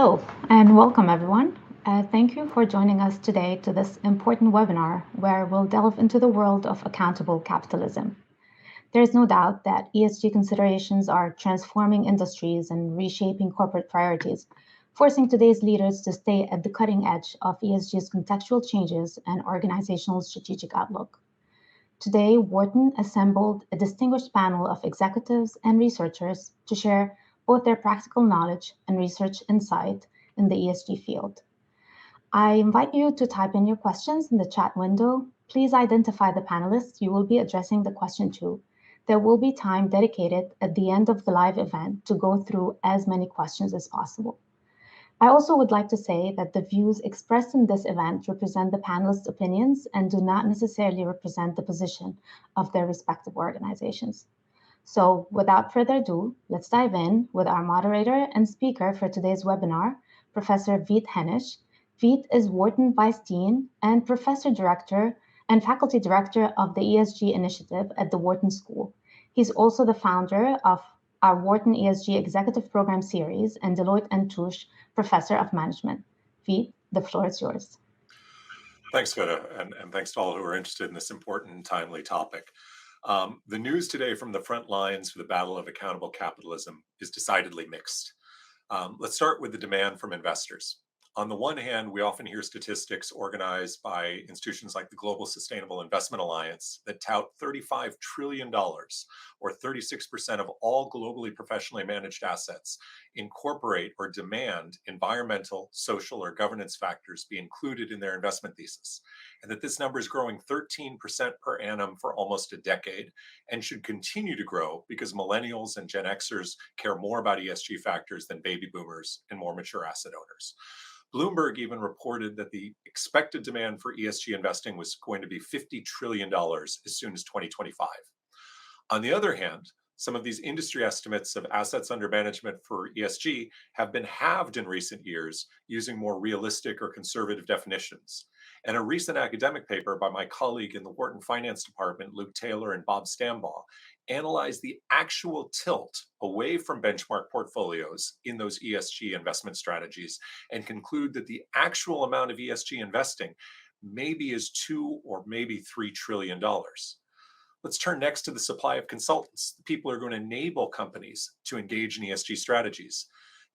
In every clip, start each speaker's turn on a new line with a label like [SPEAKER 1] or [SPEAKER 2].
[SPEAKER 1] Hello and welcome everyone. Thank you for joining us today to this important webinar where we'll delve into the world of accountable capitalism. There is no doubt that ESG considerations are transforming industries and reshaping corporate priorities, forcing today's leaders to stay at the cutting edge of ESG's contextual changes and organizational strategic outlook. Today, Wharton assembled a distinguished panel of executives and researchers to share both their practical knowledge and research insight in the ESG field. I invite you to type in your questions in the chat window. Please identify the panelists you will be addressing the question to. There will be time dedicated at the end of the live event to go through as many questions as possible. I also would like to say that the views expressed in this event represent the panelists' opinions and do not necessarily represent the position of their respective organizations. So without further ado, let's dive in with our moderator and speaker for today's webinar, Professor Viet Hennisch. Viet is Wharton Vice Dean and Professor Director and Faculty Director of the ESG Initiative at the Wharton School. He's also the founder of our Wharton ESG Executive Program Series and Deloitte and Touche Professor of Management. Viet, the floor is yours.
[SPEAKER 2] Thanks, Vita, and thanks to all who are interested in this important and timely topic. The news today from the front lines for the battle of accountable capitalism is decidedly mixed. Let's start with the demand from investors. On the one hand, we often hear statistics organized by institutions like the Global Sustainable Investment Alliance that tout $35 trillion, or 36% of all globally professionally managed assets, incorporate or demand environmental, social, or governance factors be included in their investment thesis, and that this number is growing 13% per annum for almost a decade and should continue to grow because millennials and Gen Xers care more about ESG factors than baby boomers and more mature asset owners. Bloomberg even reported that the expected demand for ESG investing was going to be $50 trillion as soon as 2025. On the other hand, some of these industry estimates of assets under management for ESG have been halved in recent years using more realistic or conservative definitions. And a recent academic paper by my colleague in the Wharton Finance Department, Luke Taylor and Bob Stambaugh, analyzed the actual tilt away from benchmark portfolios in those ESG investment strategies and conclude that the actual amount of ESG investing maybe is $2 or maybe $3 trillion. Let's turn next to the supply of consultants, the people who are going to enable companies to engage in ESG strategies.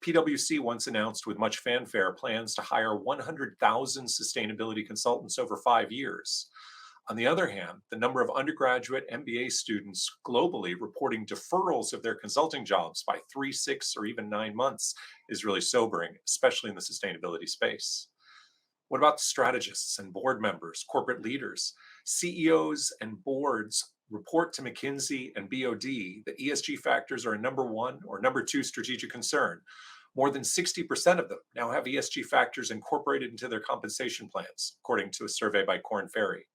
[SPEAKER 2] PwC once announced with much fanfare plans to hire 100,000 sustainability consultants over 5 years. On the other hand, the number of undergraduate MBA students globally reporting deferrals of their consulting jobs by 3, 6, or even 9 months is really sobering, especially in the sustainability space. What about strategists and board members, corporate leaders? CEOs and boards report to McKinsey and BOD that ESG factors are a number 1 or number 2 strategic concern. More than 60% of them now have ESG factors incorporated into their compensation plans, according to a survey by Korn Ferry.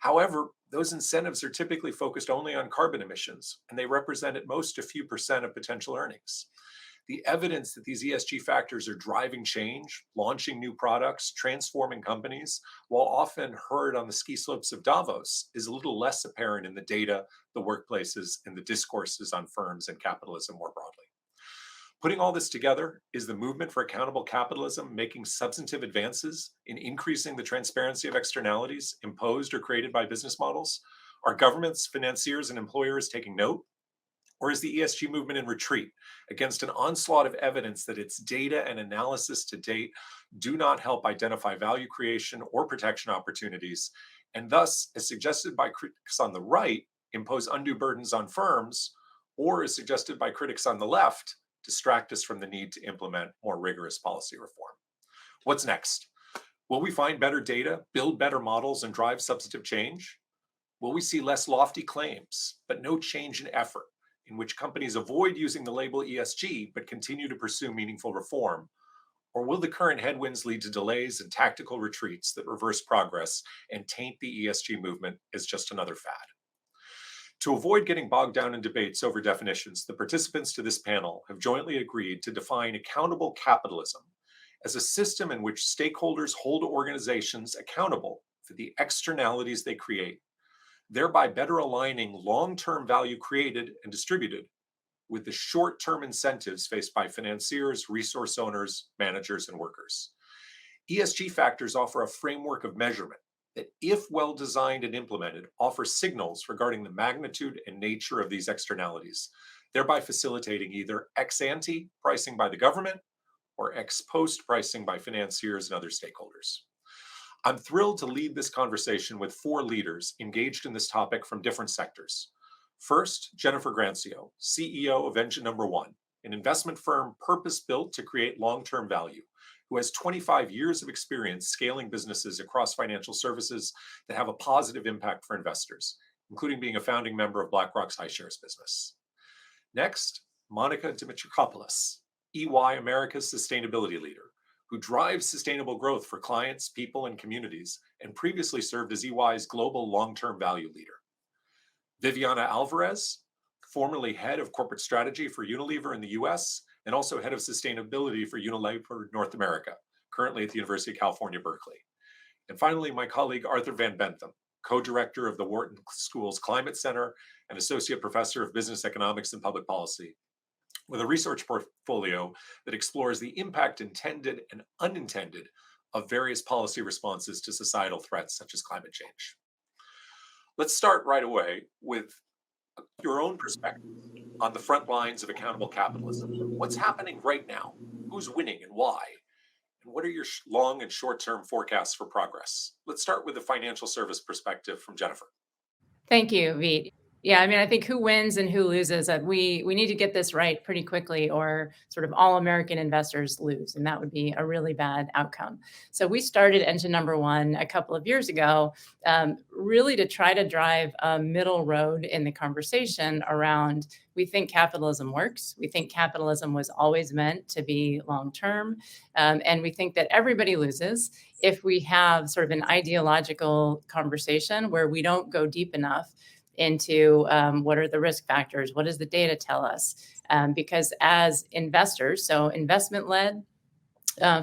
[SPEAKER 2] However, those incentives are typically focused only on carbon emissions, and they represent at most a few percent of potential earnings. The evidence that these ESG factors are driving change, launching new products, transforming companies, while often heard on the ski slopes of Davos, is a little less apparent in the data, the workplaces, and the discourses on firms and capitalism more broadly. Putting all this together, is the movement for accountable capitalism making substantive advances in increasing the transparency of externalities imposed or created by business models? Are governments, financiers, and employers taking note? Or is the ESG movement in retreat against an onslaught of evidence that its data and analysis to date do not help identify value creation or protection opportunities, and thus, as suggested by critics on the right, impose undue burdens on firms, or as suggested by critics on the left, distract us from the need to implement more rigorous policy reform? What's next? Will we find better data, build better models, and drive substantive change? Will we see less lofty claims, but no change in effort, in which companies avoid using the label ESG but continue to pursue meaningful reform? Or will the current headwinds lead to delays and tactical retreats that reverse progress and taint the ESG movement as just another fad? To avoid getting bogged down in debates over definitions, the participants to this panel have jointly agreed to define accountable capitalism as a system in which stakeholders hold organizations accountable for the externalities they create, thereby better aligning long-term value created and distributed with the short-term incentives faced by financiers, resource owners, managers, and workers. ESG factors offer a framework of measurement that, if well designed and implemented, offers signals regarding the magnitude and nature of these externalities, thereby facilitating either ex ante pricing by the government or ex post pricing by financiers and other stakeholders. I'm thrilled to lead this conversation with 4 leaders engaged in this topic from different sectors. First, Jennifer Grancio, CEO of Engine Number One, an investment firm purpose-built to create long-term value, who has 25 years of experience scaling businesses across financial services that have a positive impact for investors, including being a founding member of BlackRock's iShares business. Next, Monica Dimitriopoulos, EY America's sustainability leader, who drives sustainable growth for clients, people, and communities, and previously served as EY's global long-term value leader. Viviana Alvarez, formerly head of corporate strategy for Unilever in the US, and also head of sustainability for Unilever North America, currently at the University of California, Berkeley. And finally, my colleague Arthur Van Bentham, co-director of the Wharton School's Climate Center and associate professor of business economics and public policy, with a research portfolio that explores the impact intended and unintended of various policy responses to societal threats such as climate change. Let's start right away with your own perspective on the front lines of accountable capitalism. What's happening right now? Who's winning and why? And what are your long and short-term forecasts for progress? Let's start with the financial service perspective from Jennifer.
[SPEAKER 3] Thank you, Veet. Yeah, I mean, I think who wins and who loses, we need to get this right pretty quickly, or sort of all American investors lose, and that would be a really bad outcome. So we started Engine Number One a couple of years ago, really to try to drive a middle road in the conversation around, we think capitalism works. We think capitalism was always meant to be long-term, and we think that everybody loses if we have sort of an ideological conversation where we don't go deep enough into what are the risk factors, what does the data tell us? Because as investors, so investment-led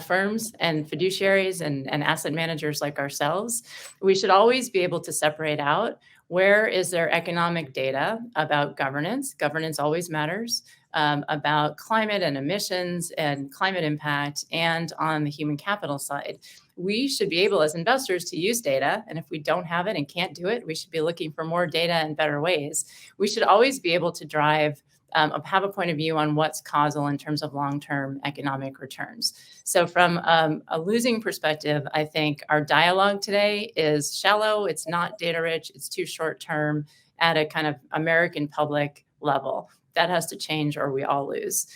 [SPEAKER 3] firms and fiduciaries and asset managers like ourselves, we should always be able to separate out where is there economic data about governance. Governance always matters. About climate and emissions and climate impact, and on the human capital side. We should be able as investors to use data, and if we don't have it and can't do it, we should be looking for more data and better ways. We should always be able to drive, have a point of view on what's causal in terms of long-term economic returns. So from a losing perspective, I think our dialogue today is shallow, it's not data rich, it's too short-term at a kind of American public level. That has to change or we all lose.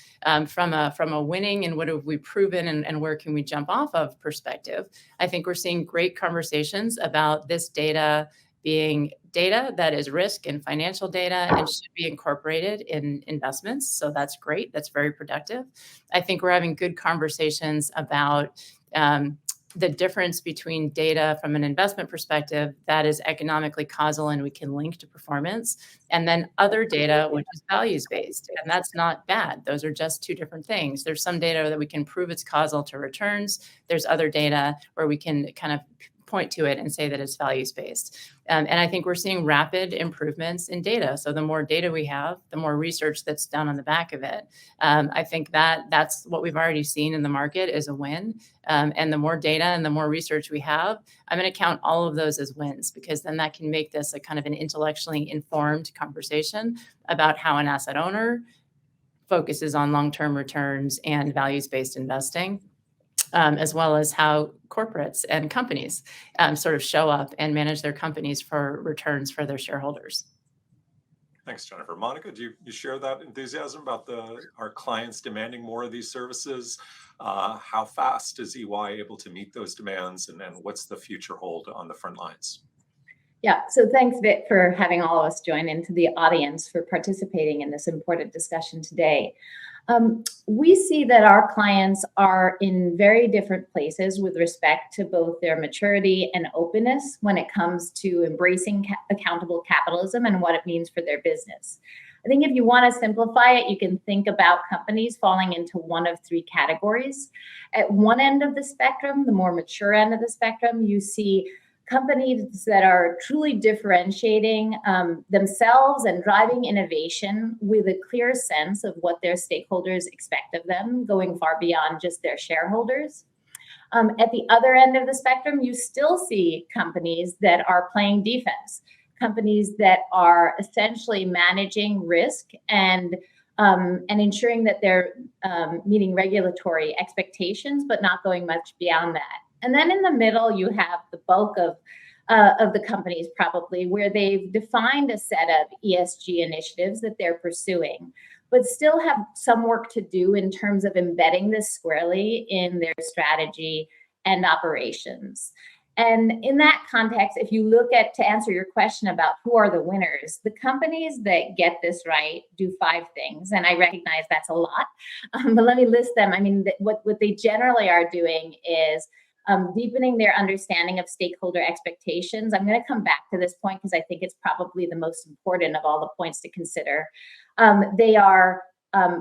[SPEAKER 3] From a winning and what have we proven and where can we jump off of perspective, I think we're seeing great conversations about this data being data that is risk and financial data and should be incorporated in investments. So that's great. That's very productive. I think we're having good conversations about the difference between data from an investment perspective that is economically causal and we can link to performance, and then other data, which is values-based. And that's not bad. Those are just two different things. There's some data that we can prove it's causal to returns. There's other data where we can kind of point to it and say that it's values-based. And I think we're seeing rapid improvements in data. So the more data we have, the more research that's done on the back of it. I think that's what we've already seen in the market is a win. And the more data and the more research we have, I'm going to count all of those as wins, because then that can make this a kind of an intellectually informed conversation about how an asset owner focuses on long-term returns and values-based investing. As well as how corporates and companies sort of show up and manage their companies for returns for their shareholders.
[SPEAKER 2] Thanks, Jennifer. Monica, do you share that enthusiasm about our clients demanding more of these services? How fast is EY able to meet those demands, and what's the future hold on the front lines?
[SPEAKER 4] Yeah, so thanks, Vit, for having all of us join into the audience for participating in this important discussion today. We see that our clients are in very different places with respect to both their maturity and openness when it comes to embracing accountable capitalism and what it means for their business. I think if you want to simplify it, you can think about companies falling into one of three categories. At one end of the spectrum, the more mature end of the spectrum, you see companies that are truly differentiating themselves and driving innovation with a clear sense of what their stakeholders expect of them, going far beyond just their shareholders. At the other end of the spectrum, you still see companies that are playing defense, companies that are essentially managing risk and ensuring that they're meeting regulatory expectations, but not going much beyond that. And then in the middle, you have the bulk of the companies probably where they've defined a set of ESG initiatives that they're pursuing, but still have some work to do in terms of embedding this squarely in their strategy and operations. And in that context, if you look at, to answer your question about who are the winners, the companies that get this right do 5 things. And I recognize that's a lot, but let me list them. I mean, what they generally are doing is deepening their understanding of stakeholder expectations. I'm going to come back to this point because I think it's probably the most important of all the points to consider. They are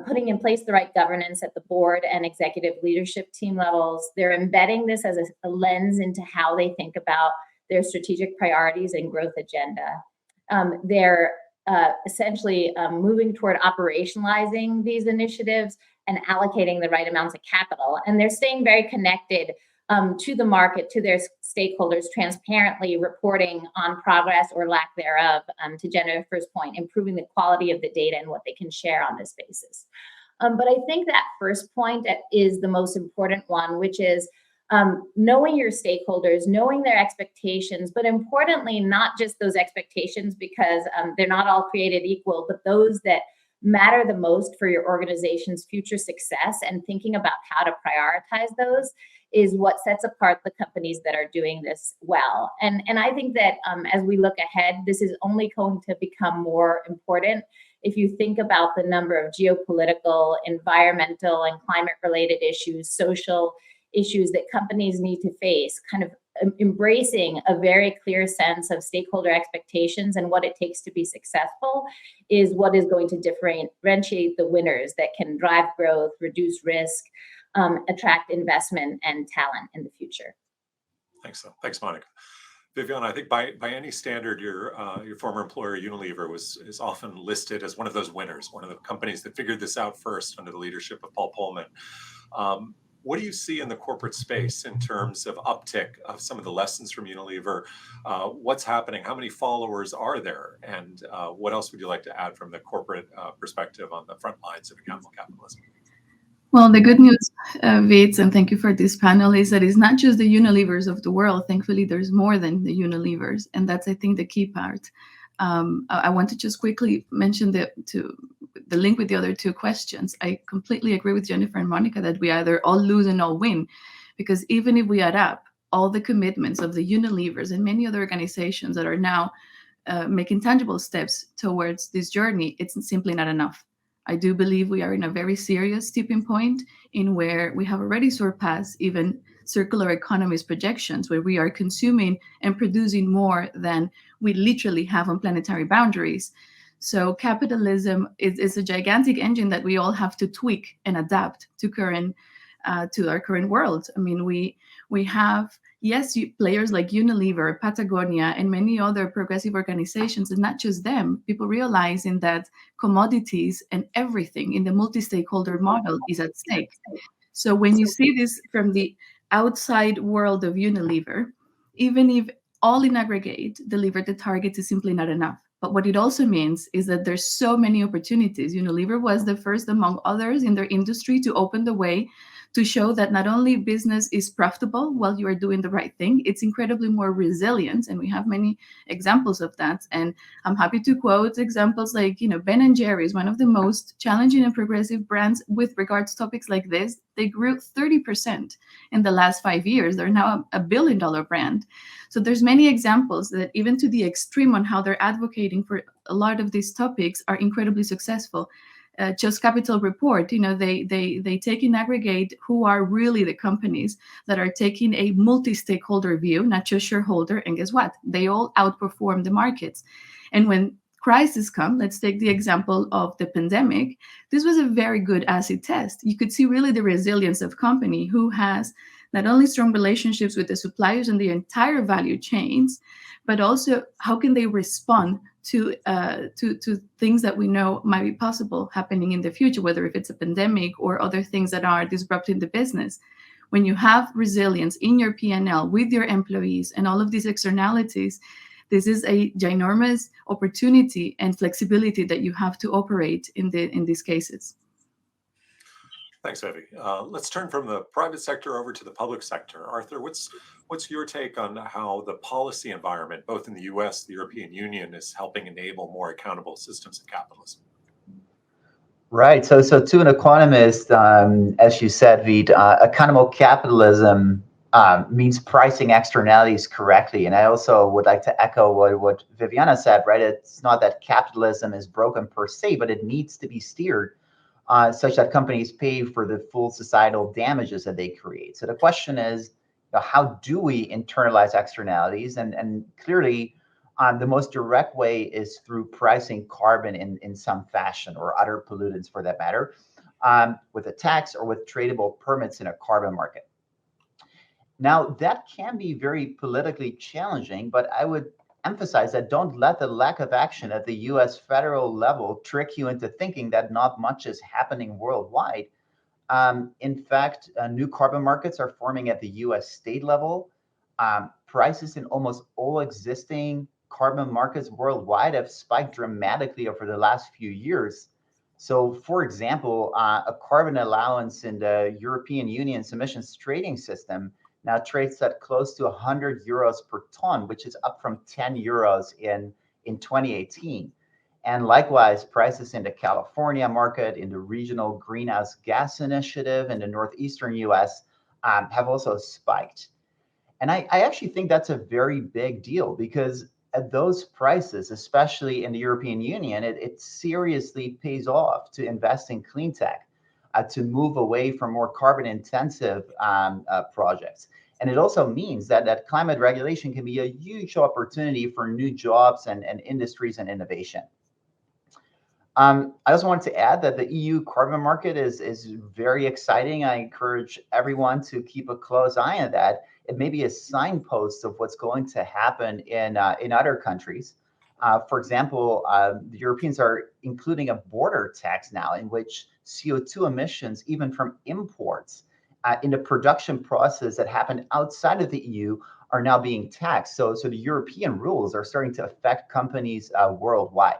[SPEAKER 4] putting in place the right governance at the board and executive leadership team levels. They're embedding this as a lens into how they think about their strategic priorities and growth agenda. They're essentially moving toward operationalizing these initiatives and allocating the right amounts of capital. And they're staying very connected to the market, to their stakeholders, transparently reporting on progress or lack thereof, to Jennifer's first point, improving the quality of the data and what they can share on this basis. But I think that first point is the most important one, which is knowing your stakeholders, knowing their expectations, but importantly, not just those expectations because they're not all created equal, but those that matter the most for your organization's future success, and thinking about how to prioritize those is what sets apart the companies that are doing this well. And I think that as we look ahead, this is only going to become more important if you think about the number of geopolitical, environmental, and climate-related issues, social issues that companies need to face, kind of embracing a very clear sense of stakeholder expectations and what it takes to be successful is what is going to differentiate the winners that can drive growth, reduce risk, attract investment and talent in the future.
[SPEAKER 2] Thanks, Monica. Viviana, I think by any standard, your former employer Unilever is often listed as one of those winners, one of the companies that figured this out first under the leadership of Paul Polman. What do you see in the corporate space in terms of uptick of some of the lessons from Unilever? What's happening? How many followers are there? And what else would you like to add from the corporate perspective on the front lines of accountable capitalism?
[SPEAKER 5] Well, the good news, Vits, and thank you for this panel, is that it's not just the Unilevers of the world. Thankfully, there's more than the Unilevers, and that's, I think, the key part. I want to just quickly mention the link with the other 2 questions. I completely agree with Jennifer and Monica that we either all lose and all win, because even if we add up all the commitments of the Unilevers and many other organizations that are now making tangible steps towards this journey, it's simply not enough. I do believe we are in a very serious tipping point in where we have already surpassed even circular economy's projections, where we are consuming and producing more than we literally have on planetary boundaries. So capitalism is a gigantic engine that we all have to tweak and adapt to our current world. I mean, we have, yes, players like Unilever, Patagonia, and many other progressive organizations, and not just them, people realizing that commodities and everything in the multi-stakeholder model is at stake. So when you see this from the outside world of Unilever, even if all in aggregate deliver the target is simply not enough. But what it also means is that there's so many opportunities. Unilever was the first among others in their industry to open the way to show that not only business is profitable while you are doing the right thing, it's incredibly more resilient. And we have many examples of that. And I'm happy to quote examples like, Ben & Jerry's, one of the most challenging and progressive brands with regards to topics like this. They grew 30% in the last 5 years. They're now a $1 billion brand. So there's many examples that even to the extreme on how they're advocating for a lot of these topics are incredibly successful. Just Capital report, they take in aggregate who are really the companies that are taking a multi-stakeholder view, not just shareholder. And guess what? They all outperform the markets. And when crises come, let's take the example of the pandemic. This was a very good acid test. You could see really the resilience of company who has not only strong relationships with the suppliers and the entire value chains, but also how can they respond to things that we know might be possible happening in the future, whether if it's a pandemic or other things that are disrupting the business. When you have resilience in your P&L with your employees and all of these externalities, this is a ginormous opportunity and flexibility that you have to operate in these cases.
[SPEAKER 2] Thanks, Vivi. Let's turn from the private sector over to the public sector. Arthur, what's your take on how the policy environment, both in the US, the European Union, is helping enable more accountable systems of capitalism?
[SPEAKER 6] Right. So to an economist, as you said, Veet, accountable capitalism means pricing externalities correctly. And I also would like to echo what Viviana said, right? It's not that capitalism is broken per se, but it needs to be steered such that companies pay for the full societal damages that they create. So the question is, how do we internalize externalities? And clearly, the most direct way is through pricing carbon in some fashion, or other pollutants for that matter, with a tax or with tradable permits in a carbon market. Now, that can be very politically challenging, but I would emphasize that don't let the lack of action at the US federal level trick you into thinking that not much is happening worldwide. In fact, new carbon markets are forming at the US state level. Prices in almost all existing carbon markets worldwide have spiked dramatically over the last few years. So, for example, a carbon allowance in the European Union's emissions trading system now trades at close to 100 euros per ton, which is up from 10 euros in 2018. And likewise, prices in the California market, in the regional greenhouse gas initiative in the northeastern US have also spiked. And I actually think that's a very big deal, because at those prices, especially in the European Union, it seriously pays off to invest in clean tech, to move away from more carbon intensive projects. And it also means that climate regulation can be a huge opportunity for new jobs and industries and innovation. I also wanted to add that the EU carbon market is very exciting. I encourage everyone to keep a close eye on that. It may be a signpost of what's going to happen in other countries. For example, the Europeans are including a border tax now, in which CO2 emissions, even from imports, in the production process that happened outside of the EU, are now being taxed. So the European rules are starting to affect companies worldwide.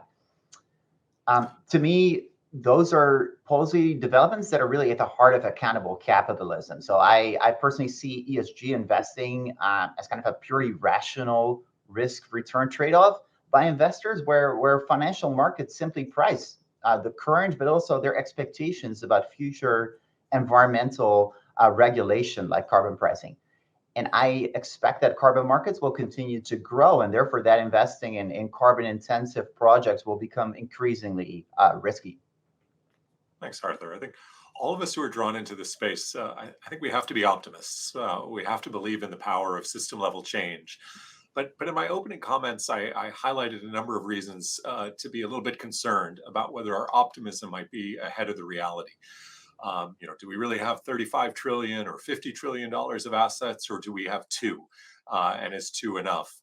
[SPEAKER 6] To me, those are policy developments that are really at the heart of accountable capitalism. So I personally see ESG investing as kind of a purely rational risk-return trade-off by investors, where financial markets simply price the current, but also their expectations about future environmental regulation, like carbon pricing. And I expect that carbon markets will continue to grow, and therefore that investing in carbon intensive projects will become increasingly risky.
[SPEAKER 2] Thanks, Arthur. I think all of us who are drawn into this space, I think we have to be optimists. We have to believe in the power of system level change. But in my opening comments, I highlighted a number of reasons to be a little bit concerned about whether our optimism might be ahead of the reality. Do we really have 35 trillion or $50 trillion of assets, or do we have two? And is two enough?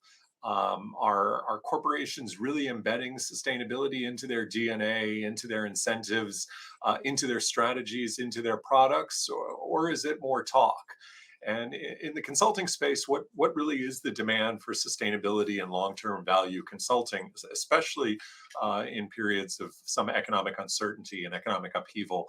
[SPEAKER 2] Are corporations really embedding sustainability into their DNA, into their incentives, into their strategies, into their products, or is it more talk? And in the consulting space, what really is the demand for sustainability and long-term value consulting, especially in periods of some economic uncertainty and economic upheaval,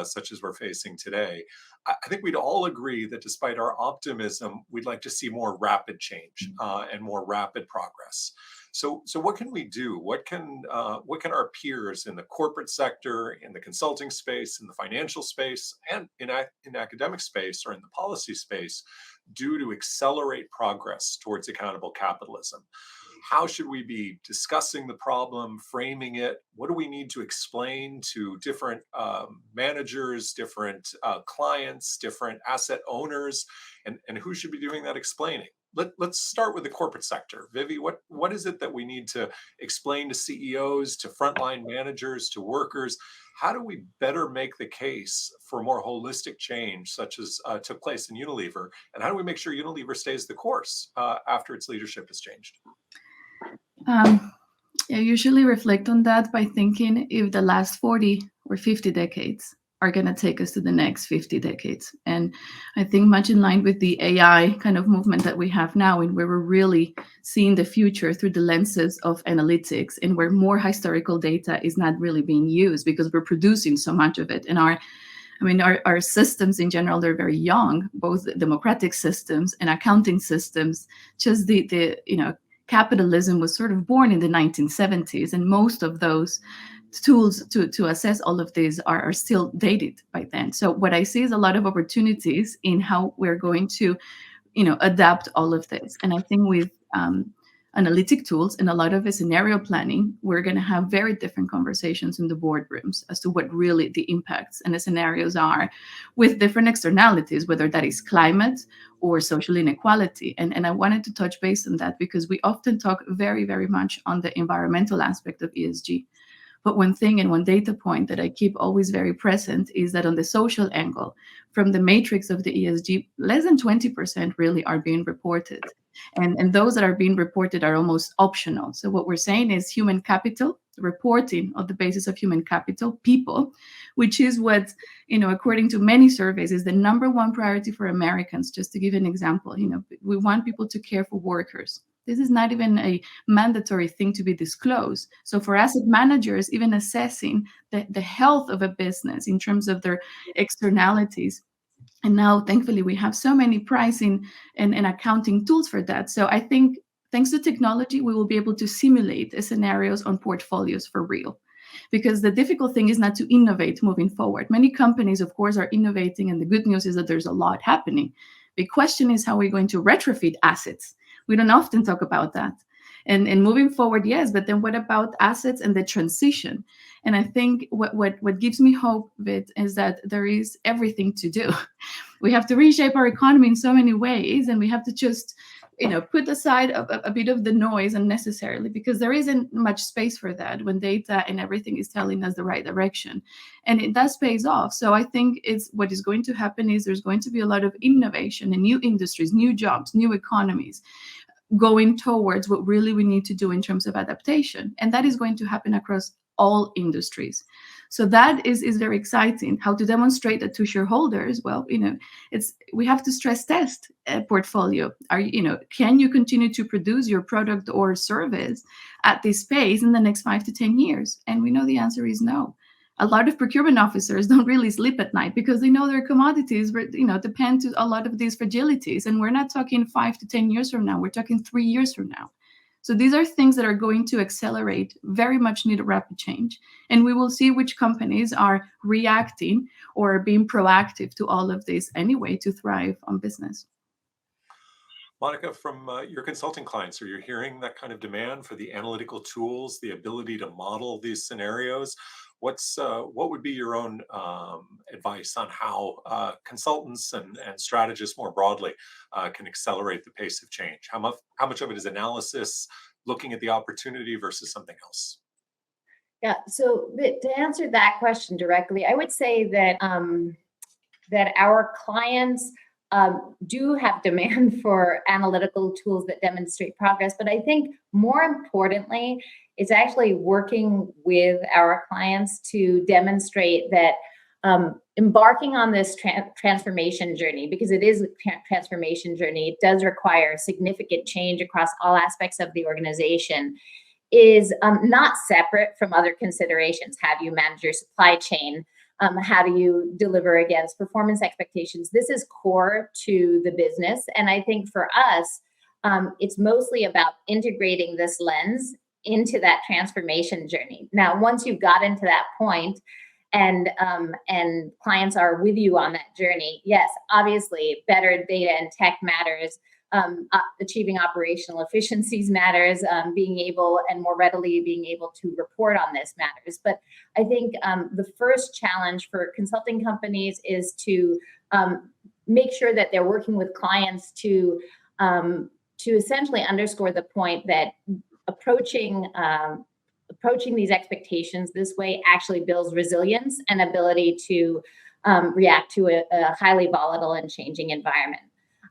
[SPEAKER 2] such as we're facing today? I think we'd all agree that despite our optimism, we'd like to see more rapid change and more rapid progress. So what can we do? What can our peers in the corporate sector, in the consulting space, in the financial space, and in academic space or in the policy space do to accelerate progress towards accountable capitalism? How should we be discussing the problem, framing it? What do we need to explain to different managers, different clients, different asset owners, and who should be doing that explaining? let's start with the corporate sector. Vivi, what is it that we need to explain to CEOs, to frontline managers, to workers? How do we better make the case for more holistic change, such as took place in Unilever? And how do we make sure Unilever stays the course after its leadership has changed?
[SPEAKER 5] I usually reflect on that by thinking if the last 40 or 50 decades are going to take us to the next 50 decades. And I think much in line with the AI kind of movement that we have now, and where we're really seeing the future through the lenses of analytics, and where more historical data is not really being used because we're producing so much of it. And our systems in general, they're very young, both democratic systems and accounting systems. Just the capitalism was sort of born in the 1970s, and most of those tools to assess all of these are still dated by then. So what I see is a lot of opportunities in how we're going to, adapt all of this. And I think with analytic tools and a lot of scenario planning, we're going to have very different conversations in the boardrooms as to what really the impacts and the scenarios are, with different externalities, whether that is climate or social inequality. And I wanted to touch base on that because we often talk very, very much on the environmental aspect of ESG. But one thing and one data point that I keep always very present is that on the social angle, from the matrix of the ESG, less than 20% really are being reported. And those that are being reported are almost optional. So what we're saying is human capital, reporting on the basis of human capital, people, which is what, according to many surveys, is the number one priority for Americans. Just to give an example, we want people to care for workers. This is not even a mandatory thing to be disclosed. So for asset managers, even assessing the health of a business in terms of their externalities. And now, thankfully, we have so many pricing and accounting tools for that. So I think thanks to technology, we will be able to simulate scenarios on portfolios for real. Because the difficult thing is not to innovate moving forward. Many companies, of course, are innovating. And the good news is that there's a lot happening. The question is how we're going to retrofit assets. We don't often talk about that. And moving forward, yes, but then what about assets and the transition? And I think what gives me hope, Vit, is that there is everything to do. We have to reshape our economy in so many ways, and we have to just, put aside a bit of the noise unnecessarily, because there isn't much space for that when data and everything is telling us the right direction. And it does pays off. So I think what is going to happen is there's going to be a lot of innovation and new industries, new jobs, new economies, going towards what really we need to do in terms of adaptation. And that is going to happen across all industries. So that is very exciting. How to demonstrate that to shareholders? Well, we have to stress test a portfolio. Can you continue to produce your product or service at this pace in the next 5 to 10 years? And we know the answer is no. A lot of procurement officers don't really sleep at night because they know their commodities, depend to a lot of these fragilities. And we're not talking 5 to 10 years from now. We're talking 3 years from now. So these are things that are going to accelerate very much needed rapid change. And we will see which companies are reacting or being proactive to all of this anyway to thrive on business.
[SPEAKER 2] Monica, from your consulting clients, are you hearing that kind of demand for the analytical tools, the ability to model these scenarios? What would be your own advice on how consultants and strategists more broadly can accelerate the pace of change? How much of it is analysis, looking at the opportunity versus something else?
[SPEAKER 4] Yeah, so to answer that question directly, I would say that that our clients do have demand for analytical tools that demonstrate progress. But I think more importantly, it's actually working with our clients to demonstrate that embarking on this transformation journey, because it is a transformation journey, it does require significant change across all aspects of the organization, is not separate from other considerations. How do you manage your supply chain? How do you deliver against performance expectations? This is core to the business. And I think for us, it's mostly about integrating this lens into that transformation journey. Now, once you've got into that point and clients are with you on that journey, yes, obviously better data and tech matters. Achieving operational efficiencies matters, being able and more readily being able to report on this matters. But I think the first challenge for consulting companies is to make sure that they're working with clients to essentially underscore the point that approaching these expectations this way actually builds resilience and ability to react to a highly volatile and changing environment.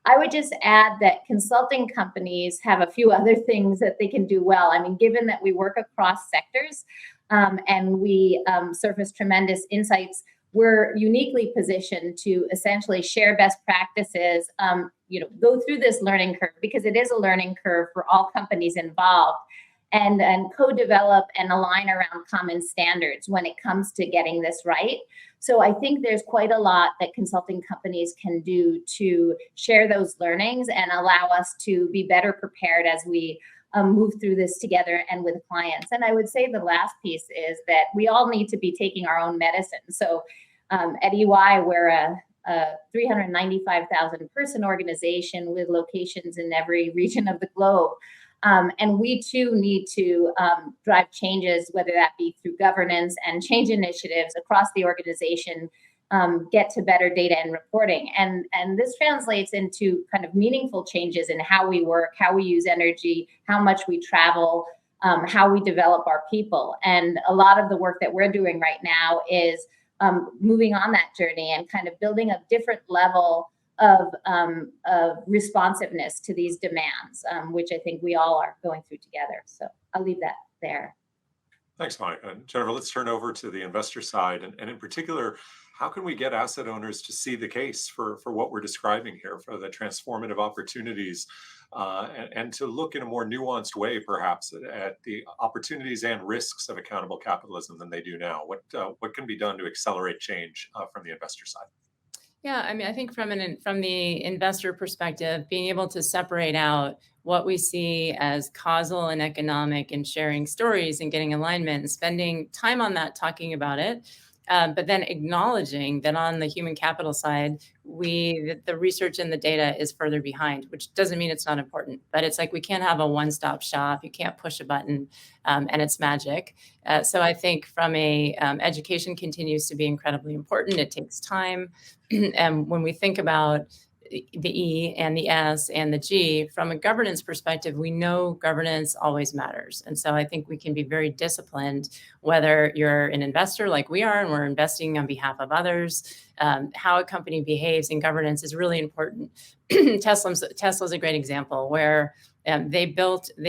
[SPEAKER 4] I would just add that consulting companies have a few other things that they can do well. I mean, given that we work across sectors and we surface tremendous insights, we're uniquely positioned to essentially share best practices, go through this learning curve, because it is a learning curve for all companies involved, and co-develop and align around common standards when it comes to getting this right. So I think there's quite a lot that consulting companies can do to share those learnings and allow us to be better prepared as we move through this together and with clients. And I would say the last piece is that we all need to be taking our own medicine. So at EY, we're a 395,000 person organization with locations in every region of the globe. And we too need to drive changes, whether that be through governance and change initiatives across the organization, get to better data and reporting. And this translates into kind of meaningful changes in how we work, how we use energy, how much we travel, how we develop our people. And a lot of the work that we're doing right now is moving on that journey and kind of building a different level of responsiveness to these demands, which I think we all are going through together. So I'll leave that there.
[SPEAKER 2] Thanks, Mike. Jennifer, let's turn over to the investor side. And in particular, how can we get asset owners to see the case for what we're describing here, for the transformative opportunities, and to look in a more nuanced way, perhaps, at the opportunities and risks of accountable capitalism than they do now? What can be done to accelerate change from the investor side?
[SPEAKER 3] Yeah, I mean, I think from the investor perspective, being able to separate out what we see as causal and economic and sharing stories and getting alignment and spending time on that, talking about it, but then acknowledging that on the human capital side, the research and the data is further behind, which doesn't mean it's not important, but it's like we can't have a one-stop shop. You can't push a button and it's magic. So I think from education continues to be incredibly important. It takes time. And when we think about the E and the S and the G, from a governance perspective, we know governance always matters. And so I think we can be very disciplined, whether you're an investor like we are and we're investing on behalf of others. How a company behaves in governance is really important. Tesla's a great example where they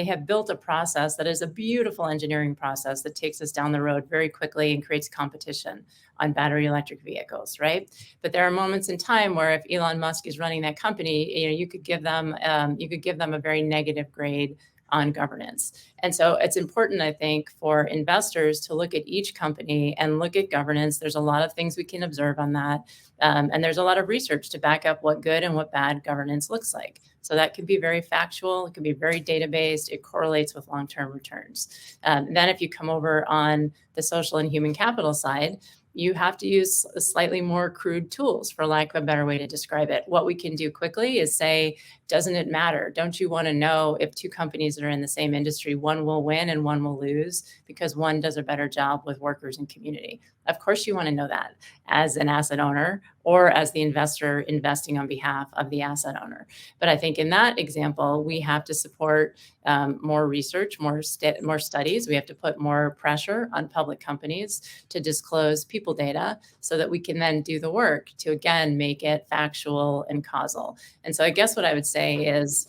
[SPEAKER 3] have built a process that is a beautiful engineering process that takes us down the road very quickly and creates competition on battery electric vehicles, right? But there are moments in time where if Elon Musk is running that company, you could give them a very negative grade on governance. And so it's important, I think, for investors to look at each company and look at governance. There's a lot of things we can observe on that. And there's a lot of research to back up what good and what bad governance looks like. So that can be very factual. It can be very data-based. It correlates with long-term returns. Then if you come over on the social and human capital side, you have to use slightly more crude tools, for lack of a better way to describe it. What we can do quickly is say, doesn't it matter? Don't you want to know if two companies that are in the same industry, one will win and one will lose because one does a better job with workers and community? Of course you want to know that as an asset owner or as the investor investing on behalf of the asset owner. But I think in that example, we have to support more research, more studies. We have to put more pressure on public companies to disclose people data so that we can then do the work to, again, make it factual and causal. And so I guess what I would say is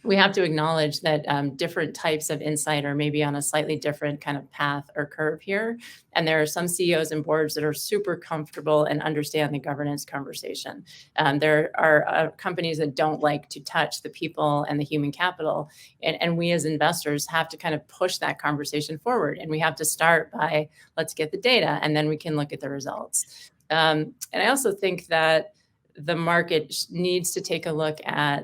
[SPEAKER 3] we have to acknowledge that different types of insight are maybe on a slightly different kind of path or curve here. And there are some CEOs and boards that are super comfortable and understand the governance conversation. There are companies that don't like to touch the people and the human capital. And we as investors have to kind of push that conversation forward. And we have to start by, let's get the data, and then we can look at the results. And I also think that the market needs to take a look at,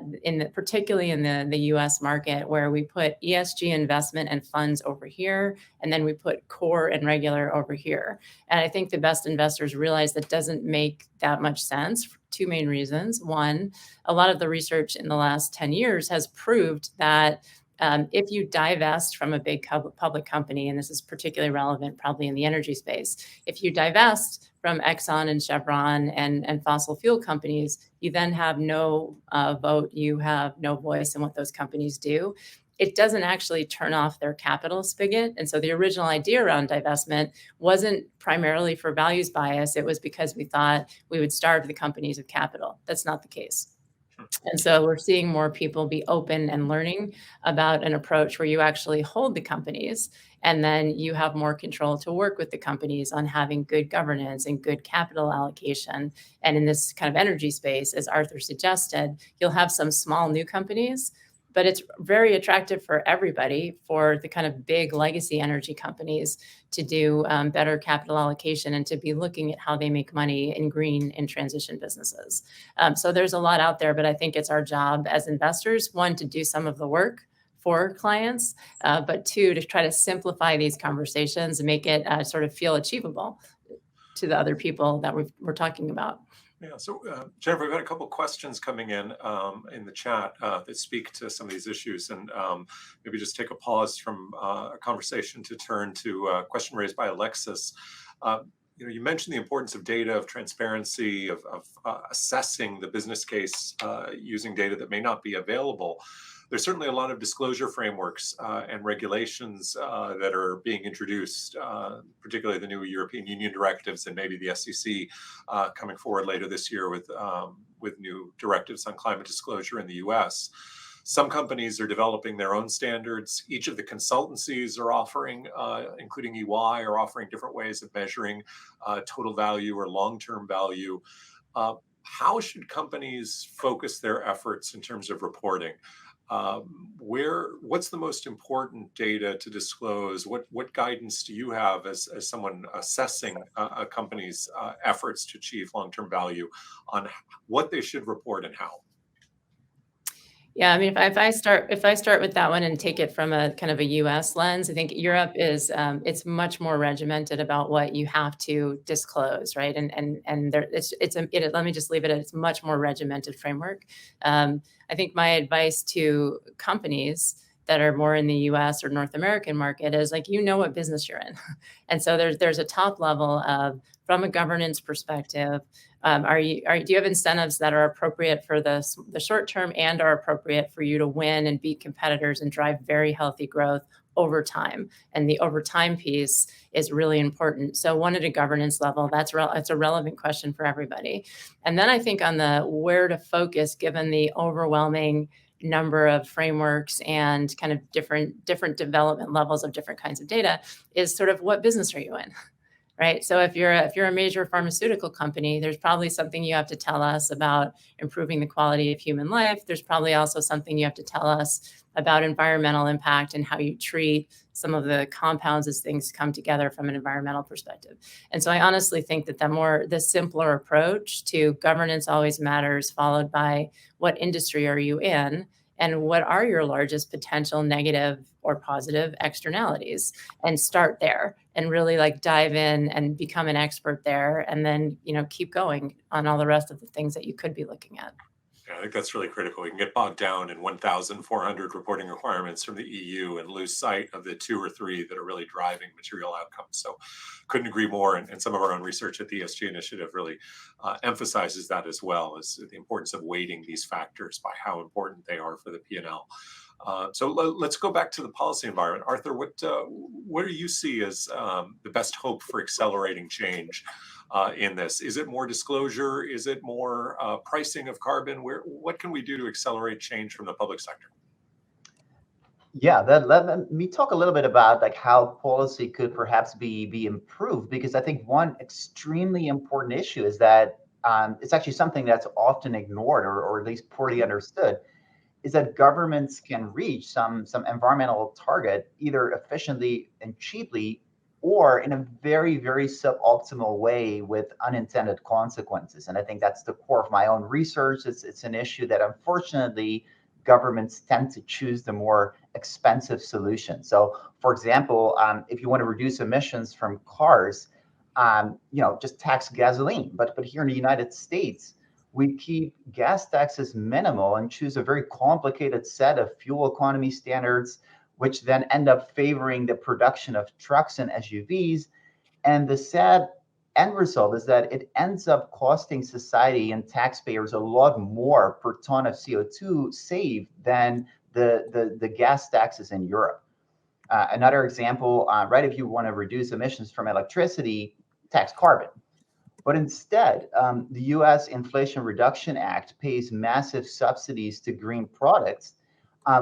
[SPEAKER 3] particularly in the US market, where we put ESG investment and funds over here, and then we put core and regular over here. And I think the best investors realize that doesn't make that much sense for two main reasons. One, a lot of the research in the last 10 years has proved that if you divest from a big public company, and this is particularly relevant probably in the energy space, if you divest from Exxon and Chevron and fossil fuel companies, you then have no vote, you have no voice in what those companies do. It doesn't actually turn off their capital spigot. And so the original idea around divestment wasn't primarily for values bias. It was because we thought we would starve the companies of capital. That's not the case. And so we're seeing more people be open and learning about an approach where you actually hold the companies and then you have more control to work with the companies on having good governance and good capital allocation. And in this kind of energy space, as Arthur suggested, you'll have some small new companies, but it's very attractive for everybody, for the kind of big legacy energy companies to do better capital allocation and to be looking at how they make money in green and transition businesses. So there's a lot out there, but I think it's our job as investors, one, to do some of the work for clients, but two, to try to simplify these conversations and make it sort of feel achievable to the other people that we're talking about.
[SPEAKER 2] Yeah, so Jennifer, we've got a couple of questions coming in the chat that speak to some of these issues, and maybe just take a pause from a conversation to turn to a question raised by Alexis. You mentioned the importance of data, of transparency, of assessing the business case using data that may not be available. There's certainly a lot of disclosure frameworks and regulations that are being introduced, particularly the new European Union directives and maybe the SEC coming forward later this year with new directives on climate disclosure in the US. Some companies are developing their own standards. Each of the consultancies are offering, including EY, are offering different ways of measuring total value or long-term value. How should companies focus their efforts in terms of reporting? What's the most important data to disclose? What guidance do you have as someone assessing a company's efforts to achieve long-term value on what they should report and how?
[SPEAKER 3] Yeah, I mean, if I start with that one and take it from a kind of a U.S. lens, I think Europe is it's much more regimented about what you have to disclose, right? And there, let me just leave it at it's much more regimented framework. I think my advice to companies that are more in the U.S. or North American market is like, what business you're in. And so there's a top level of, from a governance perspective, do you have incentives that are appropriate for the short term and are appropriate for you to win and beat competitors and drive very healthy growth over time? And the over time piece is really important. So one, at a governance level, it's a relevant question for everybody. And then I think on the where to focus, given the overwhelming number of frameworks and kind of different development levels of different kinds of data, is sort of what business are you in? Right. So if you're a major pharmaceutical company, there's probably something you have to tell us about improving the quality of human life. There's probably also something you have to tell us about environmental impact and how you treat some of the compounds as things come together from an environmental perspective. And so I honestly think that the simpler approach to governance always matters, followed by what industry are you in and what are your largest potential negative or positive externalities, and start there and really dive in and become an expert there, and then keep going on all the rest of the things that you could be looking at.
[SPEAKER 2] Yeah, I think that's really critical. You can get bogged down in 1,400 reporting requirements from the EU and lose sight of the 2 or 3 that are really driving material outcomes. So couldn't agree more. And some of our own research at the ESG Initiative really emphasizes that as well, as the importance of weighting these factors by how important they are for the P&L. So let's go back to the policy environment. Arthur, what do you see as the best hope for accelerating change in this? Is it more disclosure? Is it more pricing of carbon? What can we do to accelerate change from the public sector?
[SPEAKER 6] Yeah, let me talk a little bit about how policy could perhaps be improved, because I think one extremely important issue is that it's actually something that's often ignored or at least poorly understood, is that governments can reach some environmental target either efficiently and cheaply, or in a very, very suboptimal way with unintended consequences. And I think that's the core of my own research. It's an issue that unfortunately governments tend to choose the more expensive solution. So, for example, if you want to reduce emissions from cars, just tax gasoline. But here in the United States, we keep gas taxes minimal and choose a very complicated set of fuel economy standards, which then end up favoring the production of trucks and SUVs. And the sad end result is that it ends up costing society and taxpayers a lot more per ton of CO2 saved than the gas taxes in Europe. Another example, right, if you want to reduce emissions from electricity, tax carbon. But instead, the US Inflation Reduction Act pays massive subsidies to green products,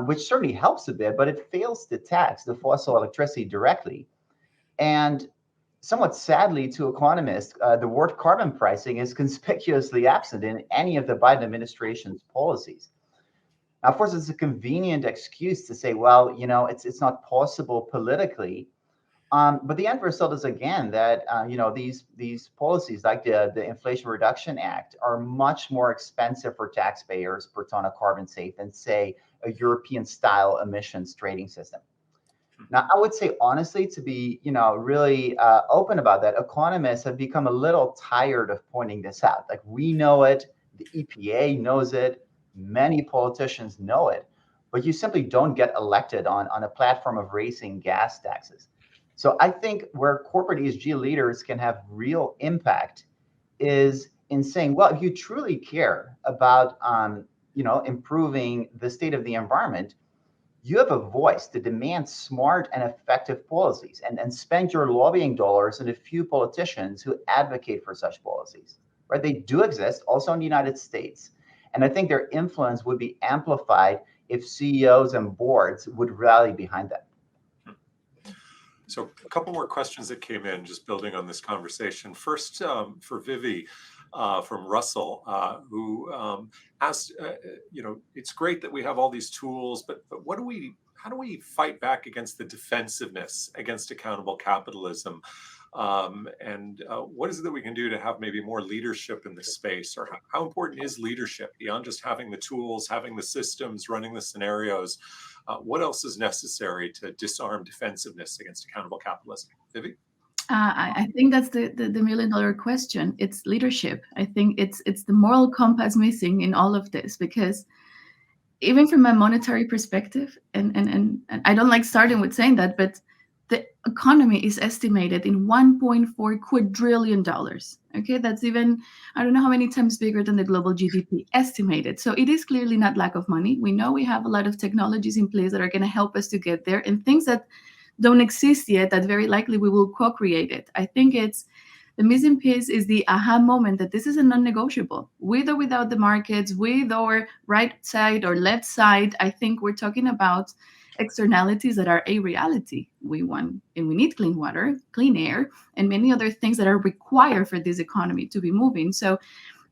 [SPEAKER 6] which certainly helps a bit, but it fails to tax the fossil electricity directly. And somewhat sadly to economists, the word carbon pricing is conspicuously absent in any of the Biden administration's policies. Now, of course, it's a convenient excuse to say, well, you know, it's not possible politically. But the end result is, again, that you know, these policies like the Inflation Reduction Act are much more expensive for taxpayers per ton of carbon saved than, say, a European-style emissions trading system. Now, I would say, honestly, to be, you know, really open about that, economists have become a little tired of pointing this out. Like, we know it, the EPA knows it, many politicians know it, but you simply don't get elected on a platform of raising gas taxes. So I think where corporate ESG leaders can have real impact is in saying, well, if you truly care about, you know, improving the state of the environment, you have a voice to demand smart and effective policies, and spend your lobbying dollars on a few politicians who advocate for such policies, right? They do exist also in the United States. And I think their influence would be amplified if CEOs and boards would rally behind that.
[SPEAKER 2] So a couple more questions that came in, just building on this conversation. First, for Vivi, from Russell, who asked, you know, it's great that we have all these tools, but how do we fight back against the defensiveness against accountable capitalism? And what is it that we can do to have maybe more leadership in this space? Or how important is leadership beyond just having the tools, having the systems, running the scenarios? What else is necessary to disarm defensiveness against accountable capitalism? Vivi?
[SPEAKER 5] I think that's the million-dollar question. It's leadership. I think it's the moral compass missing in all of this, because even from a monetary perspective, and I don't like starting with saying that, but the economy is estimated in $1.4 quadrillion. Okay, that's even, I don't know how many times bigger than the global GDP estimated. So it is clearly not lack of money. We know we have a lot of technologies in place that are going to help us to get there, and things that don't exist yet that very likely we will co-create it. I think it's the missing piece is the aha moment that this is a non-negotiable. With or without the markets, with or right side or left side, I think we're talking about externalities that are a reality. We want and we need clean water, clean air, and many other things that are required for this economy to be moving. So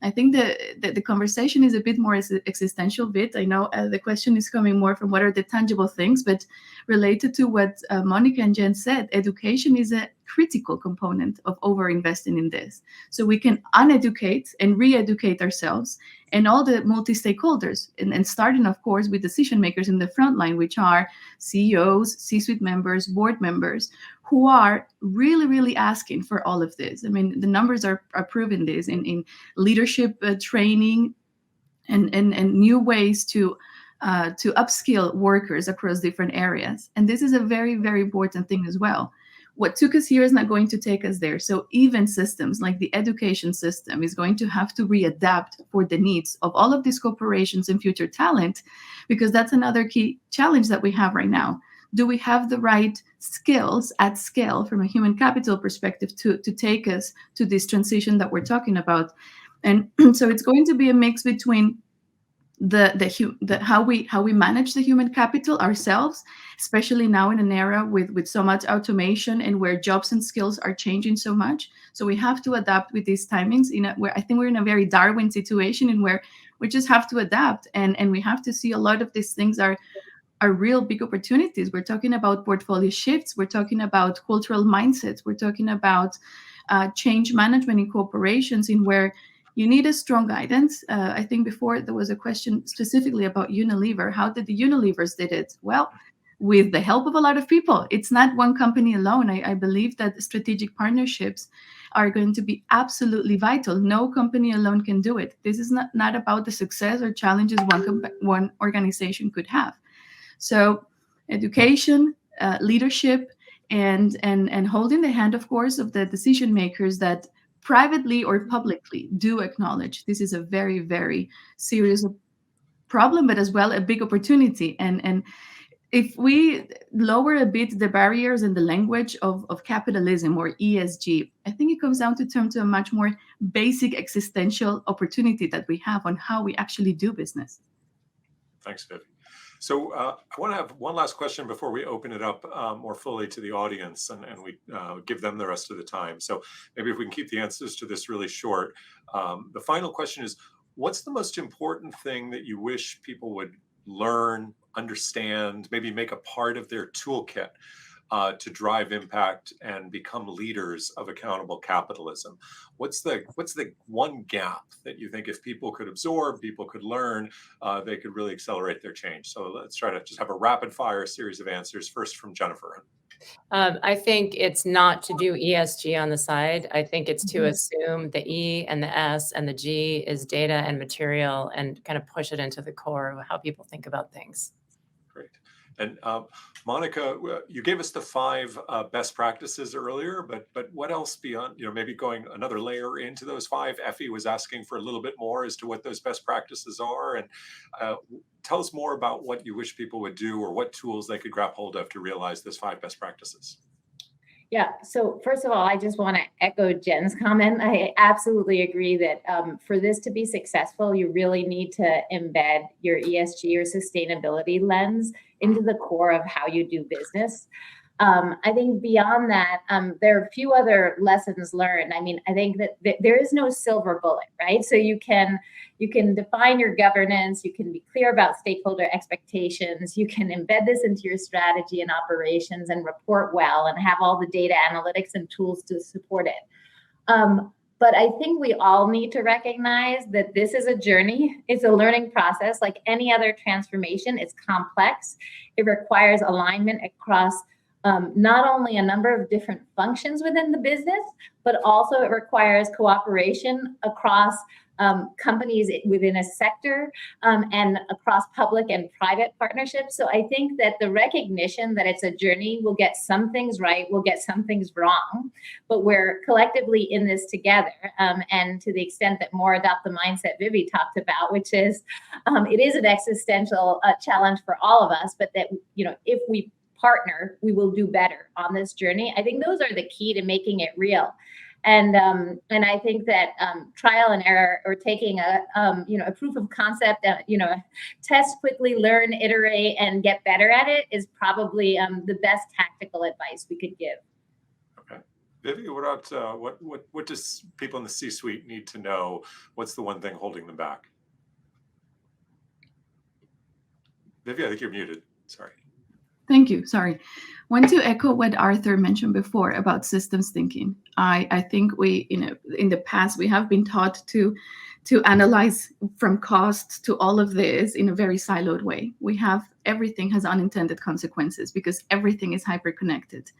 [SPEAKER 5] I think the conversation is a bit more existential bit. I know the question is coming more from what are the tangible things, but related to what Monica and Jen said, education is a critical component of over-investing in this. So we can uneducate and re-educate ourselves and all the multi-stakeholders, and starting, of course, with decision makers in the front line, which are CEOs, C-suite members, board members, who are really, really asking for all of this. I mean, the numbers are proving this in leadership training and new ways to upskill workers across different areas. And this is a very, very important thing as well. What took us here is not going to take us there. So even systems like the education system is going to have to readapt for the needs of all of these corporations and future talent, because that's another key challenge that we have right now. Do we have the right skills at scale from a human capital perspective to take us to this transition that we're talking about? And so it's going to be a mix between how we manage the human capital ourselves, especially now in an era with so much automation and where jobs and skills are changing so much. So we have to adapt with these timings. Where I think we're in a very Darwin situation in where we just have to adapt, and we have to see a lot of these things are real big opportunities. We're talking about portfolio shifts. We're talking about cultural mindsets. We're talking about change management in corporations, in where you need a strong guidance. I think before there was a question specifically about Unilever. How did the Unilevers did it? Well, with the help of a lot of people. It's not one company alone. I believe that strategic partnerships are going to be absolutely vital. No company alone can do it. This is not about the success or challenges one organization could have. So education, leadership, and holding the hand, of course, of the decision makers that privately or publicly do acknowledge this is a very, very serious problem, but as well a big opportunity. And if we lower a bit the barriers in the language of capitalism or ESG, I think it comes down to a much more basic existential opportunity that we have on how we actually do business.
[SPEAKER 2] Thanks, Viv. So I want to have one last question before we open it up more fully to the audience and we give them the rest of the time. So maybe if we can keep the answers to this really short. The final question is, what's the most important thing that you wish people would learn, understand, maybe make a part of their toolkit to drive impact and become leaders of accountable capitalism? What's the one gap that you think if people could absorb, people could learn, they could really accelerate their change? So let's try to just have a rapid fire series of answers. First from Jennifer.
[SPEAKER 3] I think it's not to do ESG on the side. I think it's to assume the E and the S and the G is data and material and kind of push it into the core of how people think about things.
[SPEAKER 2] Great. And Monica, you gave us the 5 best practices earlier, but what else beyond, maybe going another layer into those 5? Effie was asking for a little bit more as to what those best practices are. And tell us more about what you wish people would do or what tools they could grab hold of to realize those 5 best practices.
[SPEAKER 4] Yeah, so first of all, I just want to echo Jen's comment. I absolutely agree that for this to be successful, you really need to embed your ESG or sustainability lens into the core of how you do business. I think beyond that, there are a few other lessons learned. I mean, I think that there is no silver bullet, right? So you can define your governance, you can be clear about stakeholder expectations, you can embed this into your strategy and operations and report well and have all the data analytics and tools to support it. But I think we all need to recognize that this is a journey. It's a learning process. Like any other transformation, it's complex. It requires alignment across not only a number of different functions within the business, but also it requires cooperation across companies within a sector and across public and private partnerships. So I think that the recognition that it's a journey, we'll get some things right, we'll get some things wrong, but we're collectively in this together. And to the extent that more adopt the mindset Vivi talked about, which is it is an existential challenge for all of us, but that, if we partner, we will do better on this journey. I think those are the key to making it real. And I think that trial and error, or taking a proof of concept, test quickly, learn, iterate, and get better at it is probably the best tactical advice we could give.
[SPEAKER 2] Okay, Vivi, what about what does people in the C-suite need to know? What's the one thing holding them back? Vivi, I think you're muted. Sorry.
[SPEAKER 5] Thank you. Sorry. Want to echo what Arthur mentioned before about systems thinking. I think we, in the past, we have been taught to analyze from cost to all of this in a very siloed way. Everything has unintended consequences because everything is hyper-connected.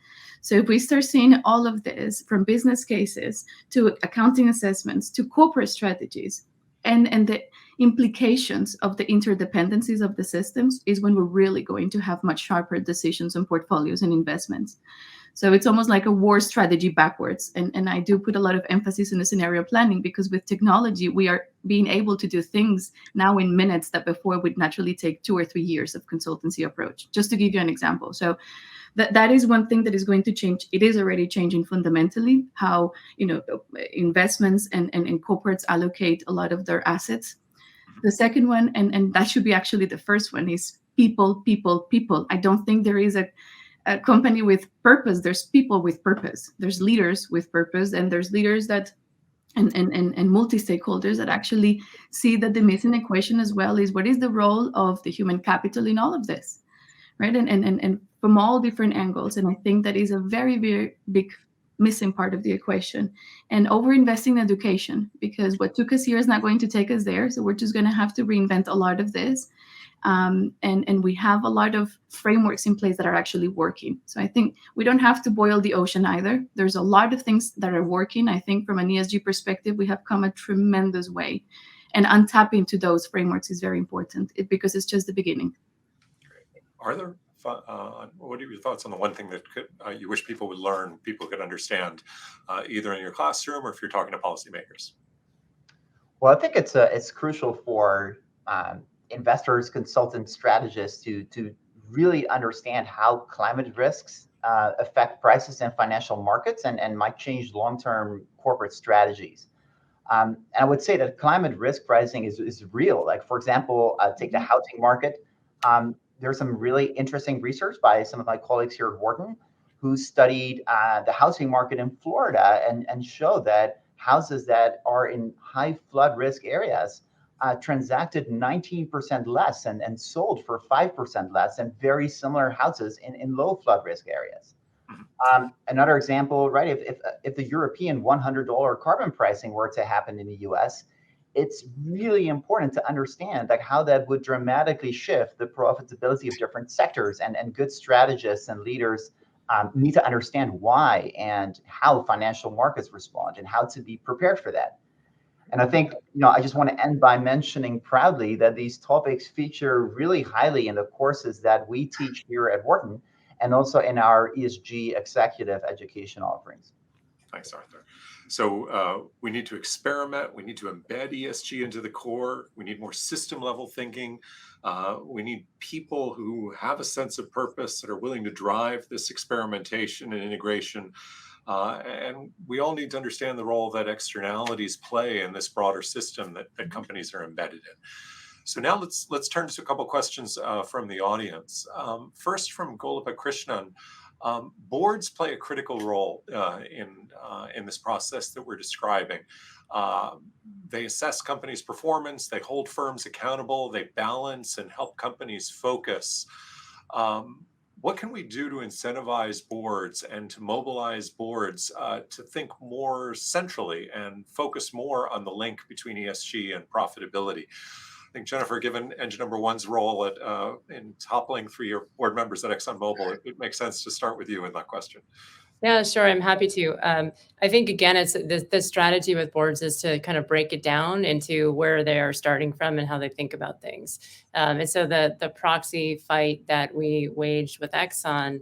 [SPEAKER 5] So if we start seeing all of this from business cases to accounting assessments to corporate strategies, and the implications of the interdependencies of the systems is when we're really going to have much sharper decisions on portfolios and investments. So it's almost like a war strategy backwards. And I do put a lot of emphasis in the scenario planning because with technology, we are being able to do things now in minutes that before would naturally take 2 or 3 years of consultancy approach, just to give you an example. So that is one thing that is going to change. It is already changing fundamentally how investments and corporates allocate a lot of their assets. The second one, and that should be actually the first one, is people. I don't think there is a company with purpose. There's people with purpose. There's leaders with purpose, and there's leaders that and multi-stakeholders that actually see that the missing equation as well is what is the role of the human capital in all of this, right? And from all different angles. And I think that is a very, very big missing part of the equation. And over-investing in education, because what took us here is not going to take us there. So we're just going to have to reinvent a lot of this. And we have a lot of frameworks in place that are actually working. So I think we don't have to boil the ocean either. There's a lot of things that are working. I think from an ESG perspective, we have come a tremendous way. And untapping to those frameworks is very important because it's just the beginning.
[SPEAKER 2] Are there what are your thoughts on the one thing that you wish people would learn, people could understand, either in your classroom or if you're talking to policymakers?
[SPEAKER 6] Well, I think it's crucial for investors, consultants, strategists to really understand how climate risks affect prices and financial markets and might change long-term corporate strategies. And I would say that climate risk pricing is real. Like, for example, take the housing market. There's some really interesting research by some of my colleagues here at Wharton who studied the housing market in Florida and showed that houses that are in high flood risk areas transacted 19% less and sold for 5% less than very similar houses in low flood risk areas. Another example, right? If the European $100 carbon pricing were to happen in the U.S., it's really important to understand like how that would dramatically shift the profitability of different sectors, and good strategists and leaders need to understand why and how financial markets respond and how to be prepared for that. And I think, I just want to end by mentioning proudly that these topics feature really highly in the courses that we teach here at Wharton and also in our ESG executive education offerings.
[SPEAKER 2] Thanks, Arthur. So we need to experiment. We need to embed ESG into the core. We need more system level thinking. We need people who have a sense of purpose that are willing to drive this experimentation and integration. And we all need to understand the role that externalities play in this broader system that companies are embedded in. So now let's turn to a couple questions from the audience. First, from Golaba Krishnan. Boards play a critical role in this process that we're describing. They assess companies' performance, they hold firms accountable, they balance and help companies focus. What can we do to incentivize boards and to mobilize boards to think more centrally and focus more on the link between ESG and profitability? I think, Jennifer, given Engine Number One's role in toppling 3-year board members at ExxonMobil, it makes sense to start with you in that question.
[SPEAKER 3] Yeah, sure. I'm happy to. I think, again, it's the strategy with boards is to kind of break it down into where they are starting from and how they think about things. And so the proxy fight that we waged with Exxon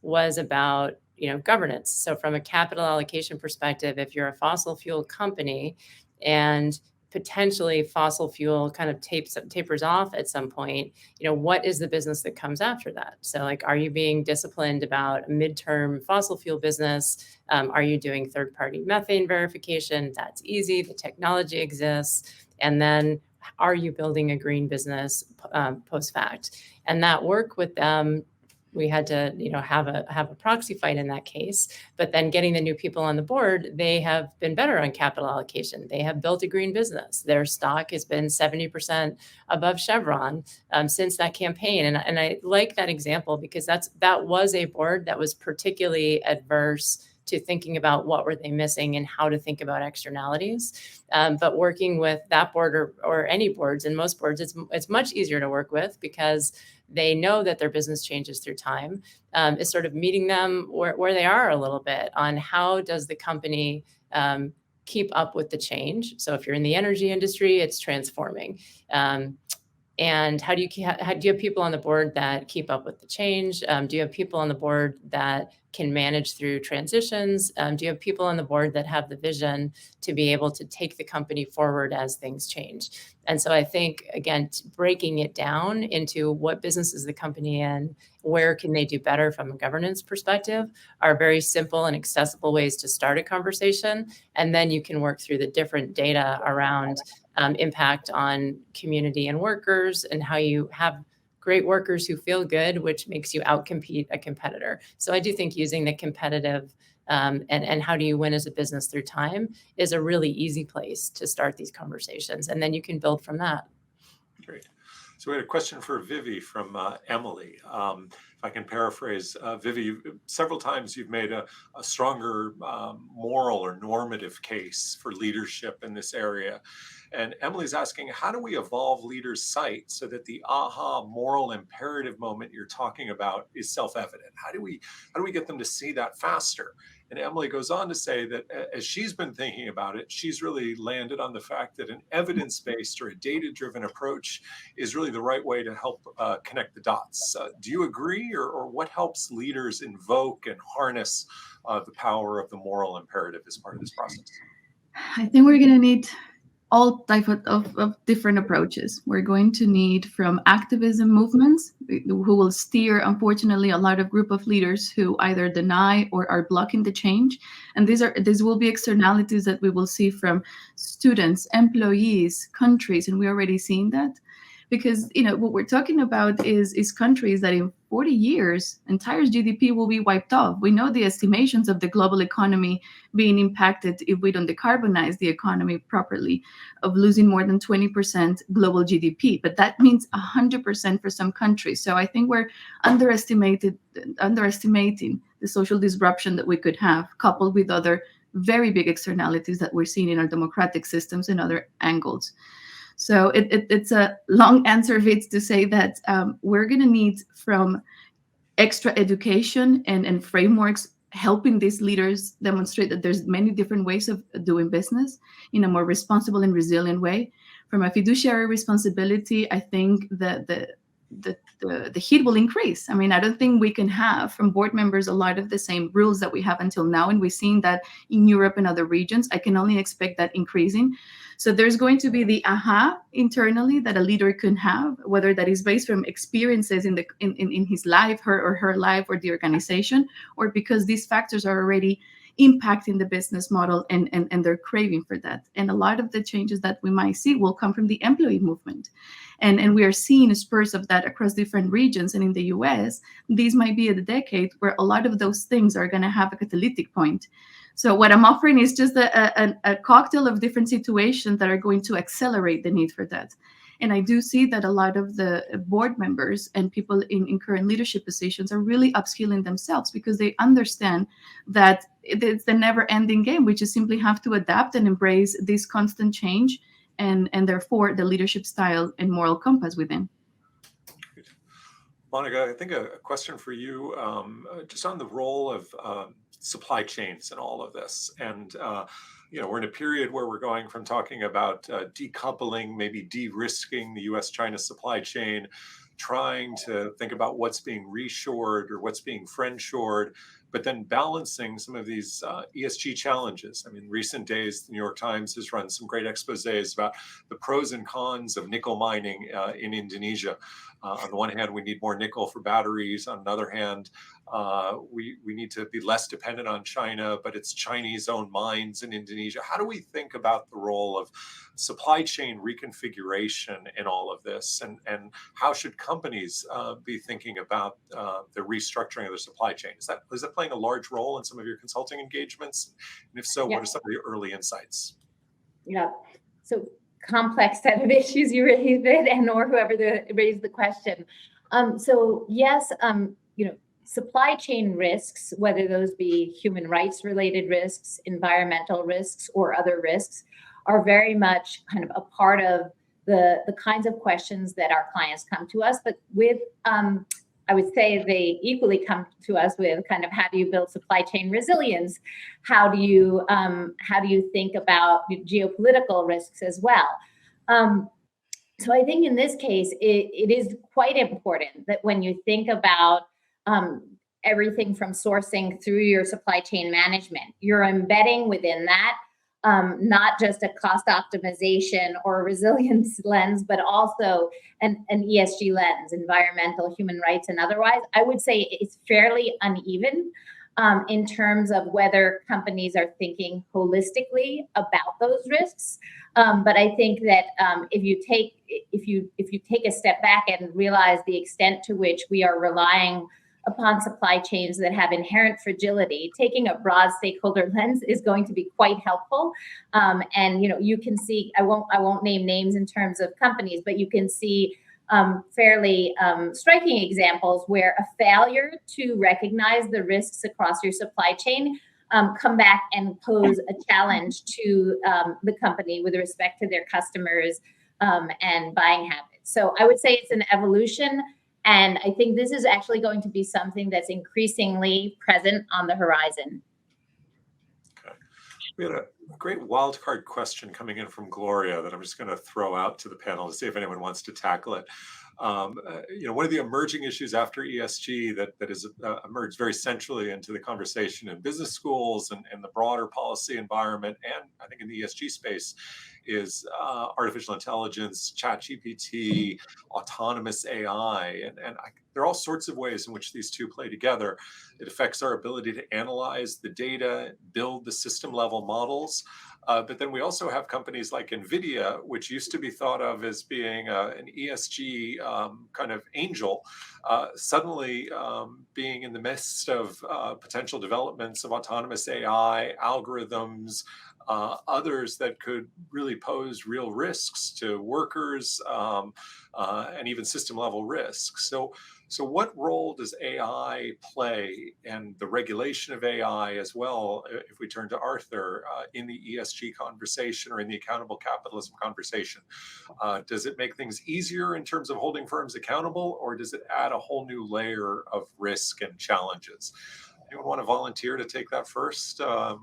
[SPEAKER 3] was about governance. So from a capital allocation perspective, if you're a fossil fuel company and potentially fossil fuel kind of tapers off at some point, what is the business that comes after that? So like, are you being disciplined about a midterm fossil fuel business? Are you doing third-party methane verification? That's easy. The technology exists. And then are you building a green business post-fact? And that work with them, we had to, have a proxy fight in that case. But then getting the new people on the board, they have been better on capital allocation. They have built a green business. Their stock has been 70% above Chevron since that campaign. And I like that example because that was a board that was particularly adverse to thinking about what were they missing and how to think about externalities. But working with that board or any boards, and most boards, it's much easier to work with because they know that their business changes through time. Is sort of meeting them where they are a little bit on how does the company keep up with the change. So if you're in the energy industry, it's transforming. And how do you have people on the board that keep up with the change? Do you have people on the board that can manage through transitions? Do you have people on the board that have the vision to be able to take the company forward as things change? And so I think, again, breaking it down into what business is the company in, where can they do better from a governance perspective, are very simple and accessible ways to start a conversation. And then you can work through the different data around impact on community and workers and how you have great workers who feel good, which makes you outcompete a competitor. So I do think using the competitive and how do you win as a business through time is a really easy place to start these conversations. And then you can build from that.
[SPEAKER 2] Great. So we had a question for Vivi from Emily. If I can paraphrase, Vivi, several times you've made a stronger moral or normative case for leadership in this area. And Emily's asking, how do we evolve leaders' sight so that the aha moral imperative moment you're talking about is self-evident? How do we get them to see that faster? And Emily goes on to say that as she's been thinking about it, she's really landed on the fact that an evidence-based or a data-driven approach is really the right way to help connect the dots. Do you agree, or what helps leaders invoke and harness the power of the moral imperative as part of this process?
[SPEAKER 5] I think we're going to need all type of different approaches. We're going to need from activism movements who will steer, unfortunately, a lot of group of leaders who either deny or are blocking the change. And these will be externalities that we will see from students, employees, countries, and we're already seeing that. Because what we're talking about is countries that in 40 years, entire GDP will be wiped off. We know the estimations of the global economy being impacted if we don't decarbonize the economy properly, of losing more than 20% global GDP. But that means 100% for some countries. So I think we're underestimating the social disruption that we could have, coupled with other very big externalities that we're seeing in our democratic systems and other angles. So it's a long answer, Vitz, to say that we're going to need from extra education and frameworks helping these leaders demonstrate that there's many different ways of doing business in a more responsible and resilient way. From a fiduciary responsibility, I think that the heat will increase. I mean, I don't think we can have from board members a lot of the same rules that we have until now, and we've seen that in Europe and other regions. I can only expect that increasing. So there's going to be the aha internally that a leader can have, whether that is based from experiences in his life, her life, or the organization, or because these factors are already impacting the business model and they're craving for that. And a lot of the changes that we might see will come from the employee movement. And we are seeing spurs of that across different regions. And in the US, these might be a decade where a lot of those things are going to have a catalytic point. So what I'm offering is just a cocktail of different situations that are going to accelerate the need for that. And I do see that a lot of the board members and people in current leadership positions are really upskilling themselves because they understand that it's the never-ending game. We just simply have to adapt and embrace this constant change and therefore the leadership style and moral compass within.
[SPEAKER 2] Monica, I think a question for you, just on the role of supply chains in all of this. And we're in a period where we're going from talking about decoupling, maybe de-risking the US-China supply chain, trying to think about what's being reshored or what's being friendshored, but then balancing some of these ESG challenges. I mean, recent days, the New York Times has run some great exposés about the pros and cons of nickel mining in Indonesia. On the one hand, we need more nickel for batteries. On the other hand, we need to be less dependent on China, but it's Chinese-owned mines in Indonesia. How do we think about the role of supply chain reconfiguration in all of this? And how should companies be thinking about the restructuring of their supply chain? Is that playing a large role in some of your consulting engagements? And if so, what are some of your early insights?
[SPEAKER 4] Yeah. So complex set of issues you raised, and or whoever raised the question. So yes, supply chain risks, whether those be human rights related risks, environmental risks, or other risks, are very much kind of a part of the kinds of questions that our clients come to us. But with, I would say they equally come to us with kind of how do you build supply chain resilience? How do you think about geopolitical risks as well? So I think in this case, it is quite important that when you think about everything from sourcing through your supply chain management, you're embedding within that not just a cost optimization or resilience lens, but also an ESG lens, environmental, human rights, and otherwise. I would say it's fairly uneven in terms of whether companies are thinking holistically about those risks. But I think that if you take a step back and realize the extent to which we are relying upon supply chains that have inherent fragility, taking a broad stakeholder lens is going to be quite helpful. And you can see, I won't name names in terms of companies, but you can see fairly striking examples where a failure to recognize the risks across your supply chain come back and pose a challenge to the company with respect to their customers and buying habits. So I would say it's an evolution. And I think this is actually going to be something that's increasingly present on the horizon.
[SPEAKER 2] We had a great wildcard question coming in from Gloria that I'm just going to throw out to the panel to see if anyone wants to tackle it. One of the emerging issues after ESG that has emerged very centrally into the conversation in business schools and the broader policy environment, and I think in the ESG space, is artificial intelligence, ChatGPT, autonomous AI, and there are all sorts of ways in which these two play together. It affects our ability to analyze the data, build the system level models. But then we also have companies like NVIDIA, which used to be thought of as being an ESG kind of angel, suddenly being in the midst of potential developments of autonomous AI, algorithms, others that could really pose real risks to workers and even system level risks. So what role does AI play in the regulation of AI as well, if we turn to Arthur, in the ESG conversation or in the accountable capitalism conversation? Does it make things easier in terms of holding firms accountable, or does it add a whole new layer of risk and challenges? Anyone want to volunteer to take that first? Do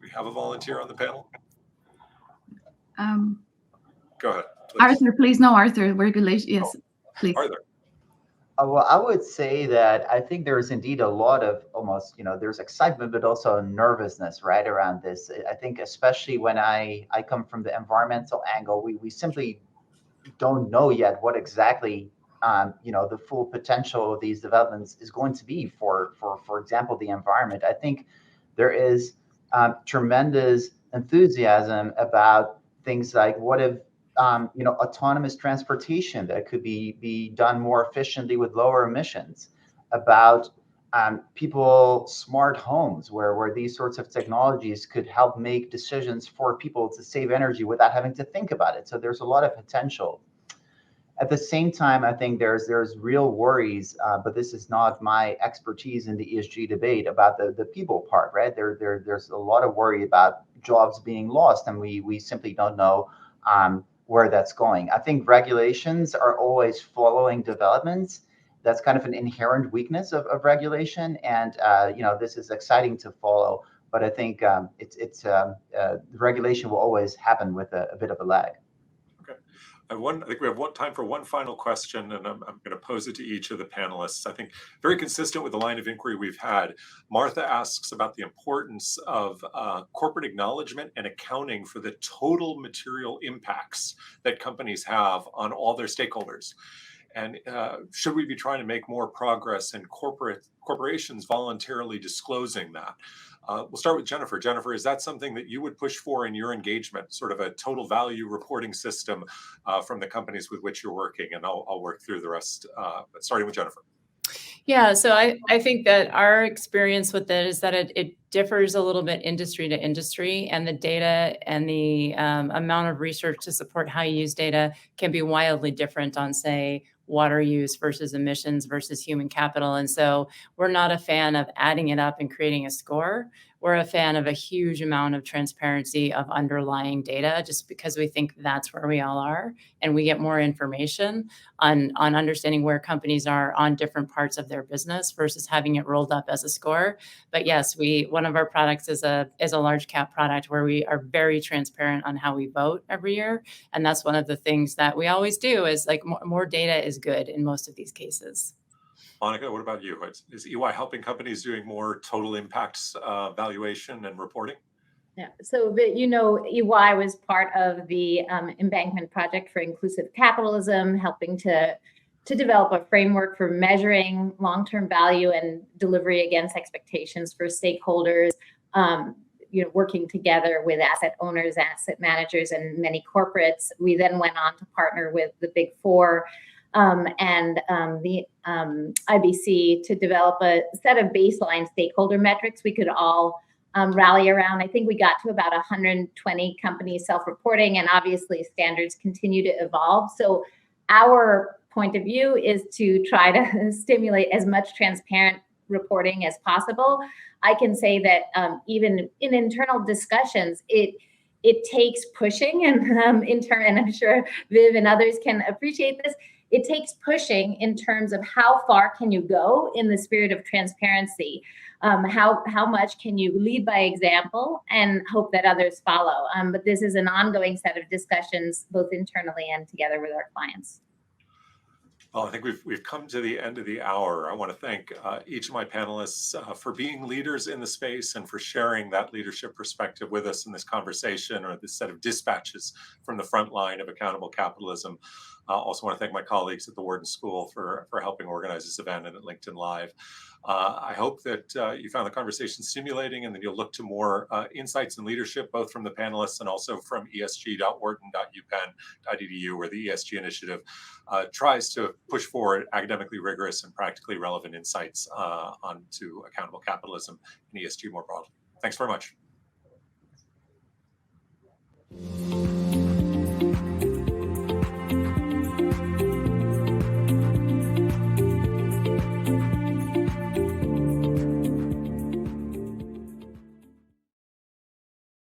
[SPEAKER 2] we have a volunteer on the panel? Go ahead, please.
[SPEAKER 5] Arthur, please. No, Arthur, regulation. Yes, please.
[SPEAKER 2] Arthur.
[SPEAKER 6] Well, I would say that I think there's indeed a lot of almost, there's excitement, but also nervousness, right, around this. I think especially when I come from the environmental angle, we simply don't know yet what exactly, the full potential of these developments is going to be for example, the environment. I think there is tremendous enthusiasm about things like what if autonomous transportation that could be done more efficiently with lower emissions, about smart homes where these sorts of technologies could help make decisions for people to save energy without having to think about it. So there's a lot of potential. At the same time, I think there's real worries, but this is not my expertise in the ESG debate, about the people part, right? There's a lot of worry about jobs being lost, and we simply don't know where that's going. I think regulations are always following developments. That's kind of an inherent weakness of regulation, and this is exciting to follow. But I think regulation will always happen with a bit of a lag.
[SPEAKER 2] I think we have time for one final question, and I'm going to pose it to each of the panelists. I think very consistent with the line of inquiry we've had. Martha asks about the importance of corporate acknowledgement and accounting for the total material impacts that companies have on all their stakeholders. And should we be trying to make more progress in corporations voluntarily disclosing that? We'll start with Jennifer. Jennifer, is that something that you would push for in your engagement, sort of a total value reporting system from the companies with which you're working? And I'll work through the rest, starting with Jennifer.
[SPEAKER 3] Yeah, so I think that our experience with it is that it differs a little bit industry to industry, and the data and the amount of research to support how you use data can be wildly different on, say, water use versus emissions versus human capital. And so we're not a fan of adding it up and creating a score. We're a fan of a huge amount of transparency of underlying data, just because we think that's where we all are, and we get more information on understanding where companies are on different parts of their business versus having it rolled up as a score. But yes, one of our products is a large cap product where we are very transparent on how we vote every year, and that's one of the things that we always do. Is like more data is good in most of these cases.
[SPEAKER 2] Monica, what about you? Is EY helping companies doing more total impacts valuation and reporting?
[SPEAKER 4] Yeah, so EY was part of the Embankment Project for Inclusive Capitalism, helping to develop a framework for measuring long-term value and delivery against expectations for stakeholders, working together with asset owners, asset managers, and many corporates. We then went on to partner with the Big Four and the IBC to develop a set of baseline stakeholder metrics we could all rally around. I think we got to about 120 companies self-reporting, and obviously standards continue to evolve. So our point of view is to try to stimulate as much transparent reporting as possible. I can say that even in internal discussions, it takes pushing, and in turn, and I'm sure Viv and others can appreciate this, it takes pushing in terms of how far can you go in the spirit of transparency. How much can you lead by example and hope that others follow? But this is an ongoing set of discussions, both internally and together with our clients.
[SPEAKER 2] Well, I think we've come to the end of the hour. I want to thank each of my panelists for being leaders in the space and for sharing that leadership perspective with us in this conversation, or this set of dispatches from the front line of accountable capitalism. I also want to thank my colleagues at the Wharton School for helping organize this event and at LinkedIn Live. I hope that you found the conversation stimulating, and that you'll look to more insights and leadership, both from the panelists and also from esg.wharton.upenn.edu, where the ESG initiative tries to push forward academically rigorous and practically relevant insights onto accountable capitalism and ESG more broadly. Thanks very much.